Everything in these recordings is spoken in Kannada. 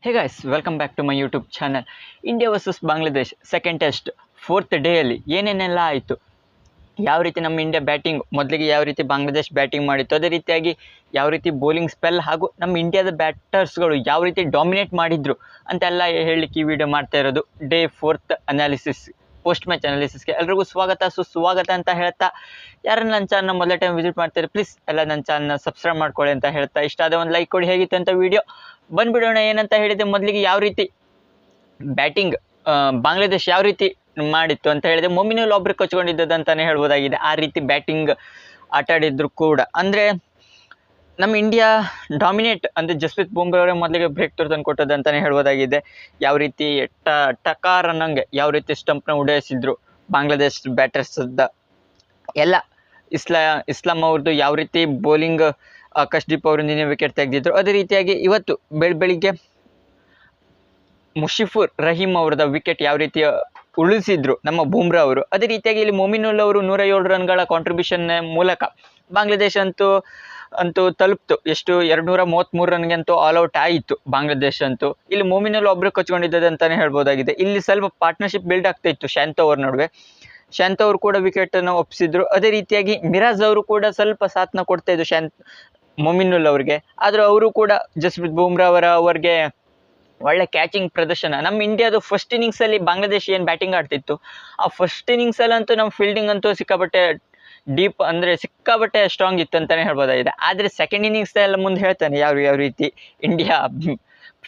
Hey guys, welcome back to my YouTube channel. India versus Bangladesh second test fourth day ಅಲ್ಲಿ ಏನೇನೆಲ್ಲ ಆಯಿತು, ಯಾವ ರೀತಿ ನಮ್ಮ ಇಂಡಿಯಾ ಬ್ಯಾಟಿಂಗ್ ಮೊದಲಿಗೆ ಯಾವ ರೀತಿ ಬಾಂಗ್ಲಾದೇಶ್ ಬ್ಯಾಟಿಂಗ್ ಮಾಡಿತ್ತು, ಅದೇ ರೀತಿಯಾಗಿ ಯಾವ ರೀತಿ ಬೌಲಿಂಗ್ ಸ್ಪೆಲ್ ಹಾಗೂ ನಮ್ಮ ಇಂಡಿಯಾದ ಬ್ಯಾಟರ್ಸ್ಗಳು ಯಾವ ರೀತಿ ಡಾಮಿನೇಟ್ ಮಾಡಿದ್ರು ಅಂತೆಲ್ಲ ಹೇಳಲಿಕ್ಕೆ ಈ ವಿಡಿಯೋ ಮಾಡ್ತಾ ಇರೋದು. Day fourth analysis, post match ಅನಾಲಿಸಿಸ್ಗೆ ಎಲ್ರಿಗೂ ಸುಸ್ವಾಗತ ಅಂತ ಹೇಳ್ತಾ, ಯಾರನ್ನ ನನ್ನ ಚಾನಲ್ನ ಮೊದಲ ಟೈಮ್ ವಿಸಿಟ್ ಮಾಡ್ತಾರೆ ಪ್ಲೀಸ್ ಎಲ್ಲ ನನ್ನ ಚಾನಲ್ನ ಸಬ್ಸ್ಕ್ರೈಬ್ ಮಾಡ್ಕೊಳ್ಳಿ ಅಂತ ಹೇಳ್ತಾ, ಇಷ್ಟ ಆದ ಒಂದು ಲೈಕ್ ಕೊಡಿ. ಹೇಗಿತ್ತು ಅಂತ ವಿಡಿಯೋ ಬಂದ್ಬಿಡೋಣ. ಏನಂತ ಹೇಳಿದೆ, ಮೊದಲಿಗೆ ಯಾವ ರೀತಿ ಬ್ಯಾಟಿಂಗ್ ಬಾಂಗ್ಲಾದೇಶ್ ಯಾವ ರೀತಿ ಮಾಡಿತ್ತು ಅಂತ ಹೇಳಿದೆ, ಮೊಮಿನುಲ್ ಒಬ್ರು ಕೊಚ್ಕೊಂಡಿದ್ದದ್ದು ಅಂತಾನೆ ಹೇಳ್ಬೋದಾಗಿದೆ. ಆ ರೀತಿ ಬ್ಯಾಟಿಂಗ್ ಆಟ ಆಡಿದ್ರು ಕೂಡ, ಅಂದರೆ ನಮ್ಮ ಇಂಡಿಯಾ ಡಾಮಿನೇಟ್ ಅಂದರೆ ಜಸ್ಪ್ರೀತ್ ಬುಮ್ರಾ ಅವರೇ ಮೊದಲಿಗೆ ಬ್ರೇಕ್ ಥ್ರೂ ತಂದು ಕೊಟ್ಟದ್ದು ಅಂತಲೇ ಹೇಳ್ಬೋದಾಗಿದೆ. ಯಾವ ರೀತಿ ಟಕಾರ ಅನ್ನಂಗೆ ಯಾವ ರೀತಿ ಸ್ಟಂಪ್ನ ಉಡಾಯಿಸಿದ್ರು ಬಾಂಗ್ಲಾದೇಶ್ ಬ್ಯಾಟರ್ಸ್ದ ಎಲ್ಲ. ಇಸ್ಲಾಂ ಅವ್ರದ್ದು ಯಾವ ರೀತಿ ಬೌಲಿಂಗ್ ಆಕಾಶ್ದೀಪ್ ಅವರು ನಿನ್ನೆ ವಿಕೆಟ್ ತೆಗೆದಿದ್ರು, ಅದೇ ರೀತಿಯಾಗಿ ಇವತ್ತು ಬೆಳಿಗ್ಗೆ ಮುಷಿಫುರ್ ರಹೀಮ್ ಅವ್ರದ ವಿಕೆಟ್ ಯಾವ ರೀತಿ ಉಳಿಸಿದ್ರು ನಮ್ಮ ಬುಮ್ರಾ ಅವರು. ಅದೇ ರೀತಿಯಾಗಿ ಇಲ್ಲಿ ಮೊಮಿನುಲ್ ಅವರು 107 ರನ್ಗಳ ಕಾಂಟ್ರಿಬ್ಯೂಷನ್ ಮೂಲಕ ಬಾಂಗ್ಲಾದೇಶ ಅಂತೂ ತಲುಪ್ತು. ಎಷ್ಟು 233 ರನ್ಗೆ ಅಂತೂ ಆಲ್ ಔಟ್ ಆಯಿತು ಬಾಂಗ್ಲಾದೇಶ ಅಂತೂ. ಇಲ್ಲಿ ಮೊಮಿನುಲ್ ಒಬ್ರು ಕೊಚ್ಕೊಂಡಿದ್ದದ್ದು ಅಂತಾನೆ ಹೇಳ್ಬೋದಾಗಿದೆ. ಇಲ್ಲಿ ಸ್ವಲ್ಪ ಪಾರ್ಟ್ನರ್ಶಿಪ್ ಬಿಲ್ಡ್ ಆಗ್ತಾ ಇತ್ತು ಶಾಂತ ಅವ್ರ ನಡುವೆ. ಶಾಂತ ಅವರು ಕೂಡ ವಿಕೆಟನ್ನು ಒಪ್ಪಿಸಿದ್ರು. ಅದೇ ರೀತಿಯಾಗಿ ಮಿರಾಜ್ ಅವರು ಕೂಡ ಸ್ವಲ್ಪ ಸಾಥ್ನ ಕೊಡ್ತಾ ಇದ್ರು ಮೊಮಿನುಲ್ ಅವ್ರಿಗೆ. ಆದರೂ ಅವರು ಕೂಡ ಜಸ್ಪ್ರೀತ್ ಬುಮ್ರಾ ಅವರಿಗೆ ಒಳ್ಳೆ ಕ್ಯಾಚಿಂಗ್ ಪ್ರದರ್ಶನ. ನಮ್ಮ ಇಂಡಿಯಾದು ಫಸ್ಟ್ ಇನ್ನಿಂಗ್ಸಲ್ಲಿ ಬಾಂಗ್ಲಾದೇಶ ಏನು ಬ್ಯಾಟಿಂಗ್ ಆಡ್ತಿತ್ತು, ಆ ಫಸ್ಟ್ ಇನ್ನಿಂಗ್ಸಲ್ಲಂತೂ ನಮ್ಮ ಫೀಲ್ಡಿಂಗ್ ಅಂತೂ ಸಿಕ್ಕಾಪಟ್ಟೆ ಡೀಪ್, ಅಂದರೆ ಸಿಕ್ಕಾಪಟ್ಟೆ ಸ್ಟ್ರಾಂಗ್ ಇತ್ತು ಅಂತಲೇ ಹೇಳ್ಬೋದಾಗಿದೆ. ಆದರೆ ಸೆಕೆಂಡ್ ಇನ್ನಿಂಗ್ಸ್ ಎಲ್ಲ ಮುಂದೆ ಹೇಳ್ತಾನೆ ಯಾವ ರೀತಿ ಇಂಡಿಯಾ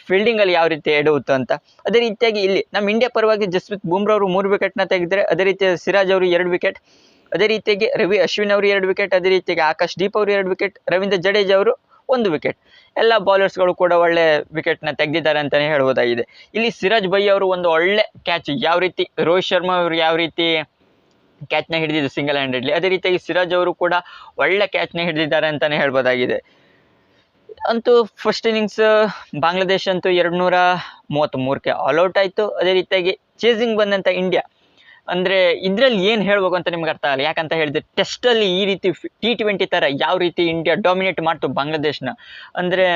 ಫೀಲ್ಡಿಂಗಲ್ಲಿ ಯಾವ ರೀತಿ ಎಡವುತ್ತು ಅಂತ. ಅದೇ ರೀತಿಯಾಗಿ ಇಲ್ಲಿ ನಮ್ಮ ಇಂಡಿಯಾ ಪರವಾಗಿ ಜಸ್ಪ್ರೀತ್ ಬುಮ್ರಾ ಅವರು 3 ವಿಕೆಟ್ನ ತೆಗೆದರೆ, ಅದೇ ರೀತಿ ಸಿರಾಜ್ ಅವರು 2 ವಿಕೆಟ್, ಅದೇ ರೀತಿಯಾಗಿ ರವಿ ಅಶ್ವಿನ್ ಅವರು 2 ವಿಕೆಟ್, ಅದೇ ರೀತಿಯಾಗಿ ಆಕಾಶ್ದೀಪ್ ಅವರು 2 ವಿಕೆಟ್, ರವೀಂದ್ರ ಜಡೇಜಾ ಅವರು 1 ವಿಕೆಟ್. ಎಲ್ಲ ಬೌಲರ್ಸ್ಗಳು ಕೂಡ ಒಳ್ಳೆ ವಿಕೆಟ್ನ ತೆಗೆದಿದ್ದಾರೆ ಅಂತಲೇ ಹೇಳ್ಬೋದಾಗಿದೆ. ಇಲ್ಲಿ ಸಿರಾಜ್ ಭೈ ಅವರು ಒಂದು ಒಳ್ಳೆ ಕ್ಯಾಚ್, ಯಾವ ರೀತಿ ರೋಹಿತ್ ಶರ್ಮಾ ಅವರು ಯಾವ ರೀತಿ ಕ್ಯಾಚ್ನ ಹಿಡಿದಿದ್ದು ಸಿಂಗಲ್ ಹ್ಯಾಂಡೆಡ್ಲಿ, ಅದೇ ರೀತಿಯಾಗಿ ಸಿರಾಜ್ ಅವರು ಕೂಡ ಒಳ್ಳೆ ಕ್ಯಾಚ್ನ ಹಿಡಿದಿದ್ದಾರೆ ಅಂತಲೇ ಹೇಳ್ಬೋದಾಗಿದೆ. ಅಂತೂ ಫಸ್ಟ್ ಇನ್ನಿಂಗ್ಸ್ ಬಾಂಗ್ಲಾದೇಶ ಅಂತೂ 233ಕ್ಕೆ ಆಲ್ ಔಟ್ ಆಯಿತು. ಅದೇ ರೀತಿಯಾಗಿ ಚೇಸಿಂಗ್ ಬಂದಂಥ ಇಂಡಿಯಾ, ಅಂದರೆ ಇದರಲ್ಲಿ ಏನು ಹೇಳ್ಬೇಕು ಅಂತ ನಿಮ್ಗೆ ಅರ್ಥ ಆಗಲ್ಲ. ಯಾಕಂತ ಹೇಳಿದ್ರೆ ಟೆಸ್ಟಲ್ಲಿ ಈ ರೀತಿ T20 ಥರ ಯಾವ ರೀತಿ ಇಂಡಿಯಾ ಡಾಮಿನೇಟ್ ಮಾಡ್ತು ಬಾಂಗ್ಲಾದೇಶನ, ಅಂದರೆ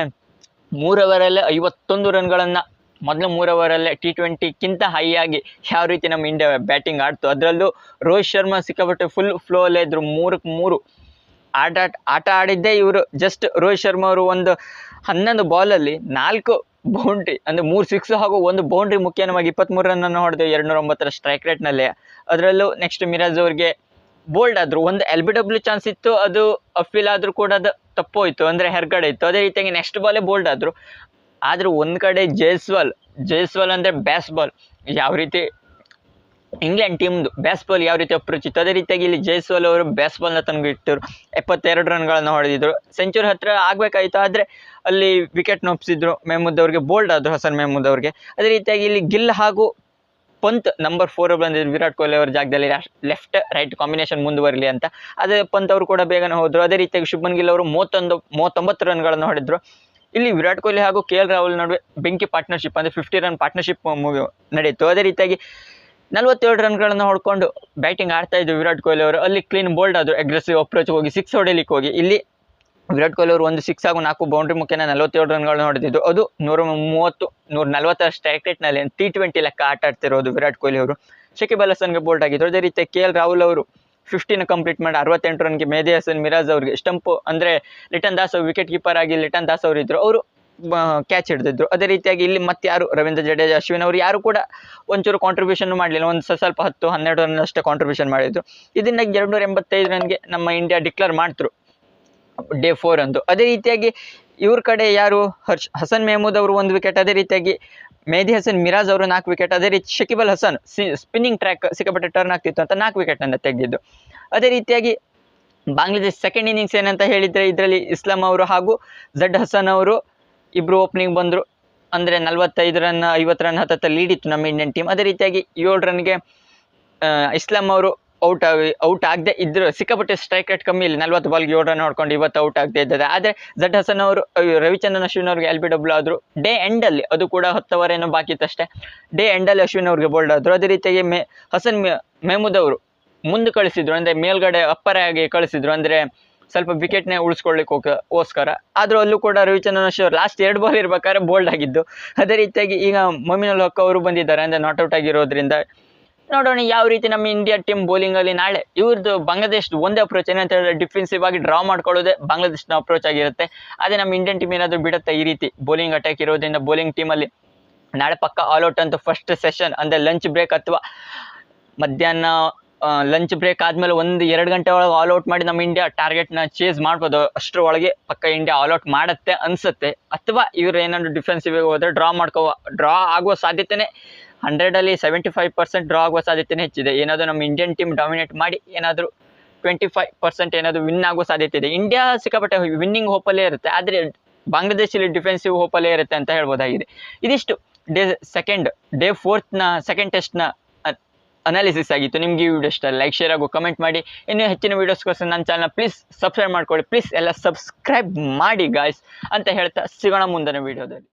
3 ಓವರಲ್ಲೇ 51 ರನ್ಗಳನ್ನು ಮೊದಲು 3 ಓವರಲ್ಲೇ T20ಕ್ಕಿಂತ ಹೈ ಆಗಿ ಯಾವ ರೀತಿ ನಮ್ಮ ಇಂಡಿಯಾ ಬ್ಯಾಟಿಂಗ್ ಆಡ್ತು. ಅದರಲ್ಲೂ ರೋಹಿತ್ ಶರ್ಮಾ ಸಿಕ್ಕಾಪಟ್ಟೆ ಫುಲ್ ಫ್ಲೋ ಅಲ್ಲೇ ಇದ್ರು. 3ಕ್ಕೆ 3 ಆಟ ಆಡಿದ್ದೇ ಇವರು. ಜಸ್ಟ್ ರೋಹಿತ್ ಶರ್ಮಾ ಅವರು ಒಂದು 11 ಬಾಲಲ್ಲಿ 4 ಬೌಂಡ್ರಿ, ಅಂದರೆ 3 ಸಿಕ್ಸ್ ಹಾಗೂ 1 ಬೌಂಡ್ರಿ ಮುಖ್ಯವಾಗಿ 23 ರನ್ನನ್ನು ಹೊಡೆದು 209ರ ಸ್ಟ್ರೈಕ್ ರೇಟ್ನಲ್ಲೇ. ಅದರಲ್ಲೂ ನೆಕ್ಸ್ಟ್ ಮಿರಾಜ್ ಅವ್ರಿಗೆ ಬೋಲ್ಡ್ ಆದರು. ಒಂದು LBW ಚಾನ್ಸ್ ಇತ್ತು, ಅದು ಅಫೀಲ್ ಆದರೂ ಕೂಡ ಅದು ತಪ್ಪೋಯ್ತು, ಅಂದರೆ ಹೆರ್ಗಡೆ ಇತ್ತು. ಅದೇ ರೀತಿಯಾಗಿ ನೆಕ್ಸ್ಟ್ ಬಾಲೇ ಬೋಲ್ಡ್ ಆದರು. ಆದರೂ ಒಂದು ಕಡೆ ಜೈಸ್ವಾಲ್ ಅಂದರೆ ಬ್ಯಾಸ್ ಬಾಲ್ ಯಾವ ರೀತಿ ಇಂಗ್ಲೆಂಡ್ ಟೀಮ್ದು ಬ್ಯಾಸ್ ಬಾಲ್ ಯಾವ ರೀತಿ ಅಪ್ರೋಚ್ ಇತ್ತು, ಅದೇ ರೀತಿಯಾಗಿ ಇಲ್ಲಿ ಜೈಸ್ವಾಲ್ ಅವರು ಬ್ಯಾಸ್ ಬಾಲ್ನ ತಂದುಬಿಟ್ಟರು. 72 ರನ್ಗಳನ್ನು ಹೊಡೆದಿದ್ರು. ಸೆಂಚುರಿ ಹತ್ತಿರ ಆಗಬೇಕಾಯಿತು, ಆದರೆ ಅಲ್ಲಿ ವಿಕೆಟ್ನ ಒಪ್ಪಿಸಿದ್ರು. ಮೆಹಮೂದ್ ಅವ್ರಿಗೆ ಬೋಲ್ಡ್ ಆದರು, ಹಸನ್ ಮೆಹಮೂದ್ ಅವ್ರಿಗೆ. ಅದೇ ರೀತಿಯಾಗಿ ಇಲ್ಲಿ ಗಿಲ್ ಹಾಗೂ ಪಂತ್ ನಂಬರ್ 4 ಬಂದಿದ್ರು ವಿರಾಟ್ ಕೊಹ್ಲಿ ಅವರ ಜಾಗದಲ್ಲಿ, ಲೆಫ್ಟ್ ರೈಟ್ ಕಾಂಬಿನೇಷನ್ ಮುಂದುವರಲಿ ಅಂತ. ಅದೇ ಪಂತ್ ಅವರು ಕೂಡ ಬೇಗನೆ ಹೋದರು. ಅದೇ ರೀತಿಯಾಗಿ ಶುಭ್ಮನ್ ಗಿಲ್ ಅವರು 39 ರನ್ಗಳನ್ನು ಹೊಡೆದ್ರು. ಇಲ್ಲಿ ವಿರಾಟ್ ಕೊಹ್ಲಿ ಹಾಗೂ KL ರಾಹುಲ್ ನಡುವೆ ಬೆಂಕಿ ಪಾರ್ಟ್ನರ್ಶಿಪ್, ಅಂದರೆ 50 ರನ್ ಪಾರ್ಟ್ನರ್ಶಿಪ್ ನಡೆಯಿತು. ಅದೇ ರೀತಿಯಾಗಿ 47 ರನ್ಗಳನ್ನು ಹೊಡ್ಕೊಂಡು ಬ್ಯಾಟಿಂಗ್ ಆಡ್ತಾ ಇದ್ರು ವಿರಾಟ್ ಕೊಹ್ಲಿ ಅವರು. ಅಲ್ಲಿ ಕ್ಲೀನ್ ಬೋಲ್ಡ್ ಆದರು, ಅಗ್ರೆಸಿವ್ ಅಪ್ರೋಚ್ ಹೋಗಿ 6 ಹೊಡೆಯಲಿಕ್ಕೆ ಹೋಗಿ. ಇಲ್ಲಿ ವಿರಾಟ್ ಕೊಹ್ಲಿ ಅವರು 1 6 ಹಾಗೂ 4 ಬೌಂಡ್ರಿ ಮುಖೇನ 47 ರನ್ಗಳನ್ನು ಹೊಡೆದಿದ್ದು. ಅದು 130 140 ಸ್ಟ್ರೈಕ್ ರೇಟ್ನಲ್ಲಿ T20 ಲೆಕ್ಕ ಆಟ ಆಡ್ತಿರೋದು ವಿರಾಟ್ ಕೊಹ್ಲಿ ಅವರು. ಶಕೀಬ್ ಅಲ್ ಹಸನ್ಗೆ ಬೋಲ್ಡ್ ಆಗಿತ್ತು. ಅದೇ ರೀತಿ KL ರಾಹುಲ್ ಅವರು 15 ಕಂಪ್ಲೀಟ್ ಮಾಡಿ 68 ರನ್ಗೆ ಮೆಹದಿ ಹಸನ್ ಮಿರಾಜ್ ಅವರಿಗೆ ಸ್ಟಂಪು, ಅಂದರೆ ಲಿಟನ್ ದಾಸ್ ವಿಕೆಟ್ ಕೀಪರ್ ಆಗಿ ಲಿಟನ್ ದಾಸ್ ಅವರು ಇದ್ದರು, ಅವರು ಕ್ಯಾಚ್ ಹಿಡಿದಿದ್ರು. ಅದೇ ರೀತಿಯಾಗಿ ಇಲ್ಲಿ ಮತ್ತೆ ಯಾರು ರವೀಂದ್ರ ಜಡೇಜಾ ಅಶ್ವಿನ್ ಅವರು ಯಾರು ಕೂಡ ಒಂಚೂರು ಕಾಂಟ್ರಿಬ್ಯೂಷನ್ ಮಾಡಲಿಲ್ಲ. ಒಂದು ಸ್ವಲ್ಪ 10-12 ರನ್ ಅಷ್ಟೇ ಕಾಂಟ್ರಿಬ್ಯೂಷನ್ ಮಾಡಿದ್ರು. ಇದನ್ನ 285 ರನ್ಗೆ ನಮ್ಮ ಇಂಡಿಯಾ ಡಿಕ್ಲೇರ್ ಮಾಡ್ತರು ಡೇ 4 ಅಂದು. ಅದೇ ರೀತಿಯಾಗಿ ಇವ್ರ ಕಡೆ ಯಾರು ಹಸನ್ ಮೆಹಮೂದ್ ಅವರು 1 ವಿಕೆಟ್, ಅದೇ ರೀತಿಯಾಗಿ ಮೆಹದಿ ಹಸನ್ ಮಿರಾಜ್ ಅವರು 4 ವಿಕೆಟ್, ಅದೇ ರೀತಿ ಶಕೀಬ್ ಅಲ್ ಹಸನ್ ಸ್ಪಿನ್ನಿಂಗ್ ಟ್ರ್ಯಾಕ್ ಸಿಕ್ಕಾಪಟ್ಟೆ ಟರ್ನ್ ಆಗ್ತಿತ್ತು ಅಂತ 4 ವಿಕೆಟನ್ನು ತೆಗೆದಿದ್ದು. ಅದೇ ರೀತಿಯಾಗಿ ಬಾಂಗ್ಲಾದೇಶ್ ಸೆಕೆಂಡ್ ಇನ್ನಿಂಗ್ಸ್ ಏನಂತ ಹೇಳಿದರೆ, ಇದರಲ್ಲಿ ಇಸ್ಲಾಂ ಅವರು ಹಾಗೂ ಝಡ್ ಹಸನ್ ಅವರು ಇಬ್ಬರು ಓಪನಿಂಗ್ ಬಂದರು. ಅಂದರೆ 45 ರನ್ 50 ರನ್ ಹತ್ತ ಲೀಡ್ ಇತ್ತು ನಮ್ಮ ಇಂಡಿಯನ್ ಟೀಮ್. ಅದೇ ರೀತಿಯಾಗಿ 7 ರನ್ಗೆ ಇಸ್ಲಾಂ ಅವರು ಔಟ್ ಆಗದೆ ಇದ್ರು. ಸಿಕ್ಕಾಪಟ್ಟೆ ಸ್ಟ್ರೈಕ್ ರೇಟ್ ಕಮ್ಮಿ, ಇಲ್ಲಿ 40 ಬಾಲ್ಗೆ 7 ರನ್ ಹೊಡ್ಕೊಂಡು ಇವತ್ತು ಔಟ್ ಆಗದೆ ಇದ್ದಾರೆ. ಆದರೆ ಝಡ್ ಹಸನ್ ಅವರು ರವಿಚಂದ್ರನ್ ಅಶ್ವಿನ್ ಅವ್ರಿಗೆ LBW ಆದರು. ಡೇ ಎಂಡಲ್ಲಿ, ಅದು ಕೂಡ 10 ಓವರ್ ಏನೋ ಬಾಕಿ ಇತ್ತು ಅಷ್ಟೇ, ಡೇ ಎಂಡಲ್ಲಿ ಅಶ್ವಿನ್ ಅವ್ರಿಗೆ ಬೋಲ್ಡ್ ಆದರು. ಅದೇ ರೀತಿಯಾಗಿ ಹಸನ್ ಮೆಹಮೂದ್ ಅವರು ಮುಂದೆ ಕಳಿಸಿದ್ರು, ಅಂದರೆ ಮೇಲ್ಗಡೆ ಅಪ್ಪರ್ ಆಗಿ ಕಳಿಸಿದ್ರು, ಅಂದರೆ ಸ್ವಲ್ಪ ವಿಕೆಟ್ನೇ ಉಳಿಸ್ಕೊಳ್ಳಿಕ್ಕೋಸ್ಕರ. ಆದರೂ ಅಲ್ಲೂ ಕೂಡ ರವಿಚಂದ್ರನ್ ಅಶ್ವಿನ್ ಲಾಸ್ಟ್ 2 ಬಾಲ್ ಇರ್ಬೇಕಾದ್ರೆ ಬೋಲ್ಡ್ ಆಗಿದ್ದು. ಅದೇ ರೀತಿಯಾಗಿ ಈಗ ಮೊಮಿನುಲ್ ಹಕ್ ಅವರು ಬಂದಿದ್ದಾರೆ, ಅಂದರೆ ನಾಟ್ಔಟ್ ಆಗಿರೋದ್ರಿಂದ ನೋಡೋಣ ಯಾವ ರೀತಿ ನಮ್ಮ ಇಂಡಿಯಾ ಟೀಮ್ ಬೌಲಿಂಗಲ್ಲಿ ನಾಳೆ. ಇವ್ರದ್ದು ಬಾಂಗ್ಲಾದೇಶ್ ಒಂದೇ ಅಪ್ರೋಚ್ ಏನಂತ ಹೇಳಿದ್ರೆ ಡಿಫೆನ್ಸಿವ್ ಆಗಿ ಡ್ರಾ ಮಾಡ್ಕೊಳ್ಳೋದೇ ಬಾಂಗ್ಲಾದೇಶ್ನ ಅಪ್ರೋಚ್ ಆಗಿರುತ್ತೆ. ಅದೇ ನಮ್ಮ ಇಂಡಿಯನ್ ಟೀಮ್ ಏನಾದರೂ ಬಿಡುತ್ತೆ ಈ ರೀತಿ ಬೌಲಿಂಗ್ ಅಟ್ಯಾಕ್ ಇರೋದ್ರಿಂದ ಬೌಲಿಂಗ್ ಟೀಮಲ್ಲಿ ನಾಳೆ ಪಕ್ಕ ಆಲ್ಔಟ್ ಅಂತ ಫಸ್ಟ್ ಸೆಷನ್ ಅಂದರೆ ಲಂಚ್ ಬ್ರೇಕ್ ಅಥವಾ ಮಧ್ಯಾಹ್ನ ಲಂಚ್ ಬ್ರೇಕ್ ಆದಮೇಲೆ 1-2 ಗಂಟೆ ಒಳಗೆ ಆಲ್ಔಟ್ ಮಾಡಿ ನಮ್ಮ ಇಂಡಿಯಾ ಟಾರ್ಗೆಟ್ನ ಚೇಸ್ ಮಾಡ್ಬೋದು. ಅಷ್ಟರ ಒಳಗೆ ಪಕ್ಕ ಇಂಡಿಯಾ ಆಲ್ಔಟ್ ಮಾಡುತ್ತೆ ಅನಿಸುತ್ತೆ. ಅಥವಾ ಇವ್ರು ಏನಾದರೂ ಡಿಫೆನ್ಸಿವ್ ಹೋದರೆ ಡ್ರಾ ಆಗುವ ಸಾಧ್ಯತೆನೇ 100ಅಲ್ಲಿ 75% ಡ್ರಾ ಆಗುವ ಸಾಧ್ಯತೆನೇ ಹೆಚ್ಚಿದೆ. ಏನಾದರೂ ನಮ್ಮ ಇಂಡಿಯನ್ ಟೀಮ್ ಡಾಮಿನೇಟ್ ಮಾಡಿ ಏನಾದರೂ 25% ಏನಾದರೂ ವಿನ್ ಆಗೋ ಸಾಧ್ಯತೆ ಇದೆ. ಇಂಡಿಯಾ ಸಿಕ್ಕಾಪಟ್ಟೆ ವಿನ್ನಿಂಗ್ ಹೋಪಲ್ಲೇ ಇರುತ್ತೆ, ಆದರೆ ಬಾಂಗ್ಲಾದೇಶಲ್ಲಿ ಡಿಫೆನ್ಸಿವ್ ಹೋಪಲ್ಲೇ ಇರುತ್ತೆ ಅಂತ ಹೇಳ್ಬೋದಾಗಿದೆ. ಇದಿಷ್ಟು ಡೇ 4ನ ಸೆಕೆಂಡ್ ಟೆಸ್ಟ್ನ ಅನಾಲಿಸಿಸ್ ಆಗಿತ್ತು. ನಿಮ್ಗೆ ಈ ವಿಡಿಯೋ ಇಷ್ಟ ಲೈಕ್ ಶೇರ್ ಆಗೋ ಕಮೆಂಟ್ ಮಾಡಿ. ಇನ್ನೂ ಹೆಚ್ಚಿನ ವೀಡಿಯೋಸ್ಗೋಸ್ಕರ ನನ್ನ ಚಾನಲ್ನ ಪ್ಲೀಸ್ ಸಬ್ಸ್ಕ್ರೈಬ್ ಮಾಡ್ಕೊಳ್ಳಿ. ಪ್ಲೀಸ್ ಎಲ್ಲ ಸಬ್ಸ್ಕ್ರೈಬ್ ಮಾಡಿ ಗಾಯ್ಸ್ ಅಂತ ಹೇಳ್ತಾ ಸಿಗೋಣ ಮುಂದಿನ ವೀಡಿಯೋದಲ್ಲಿ.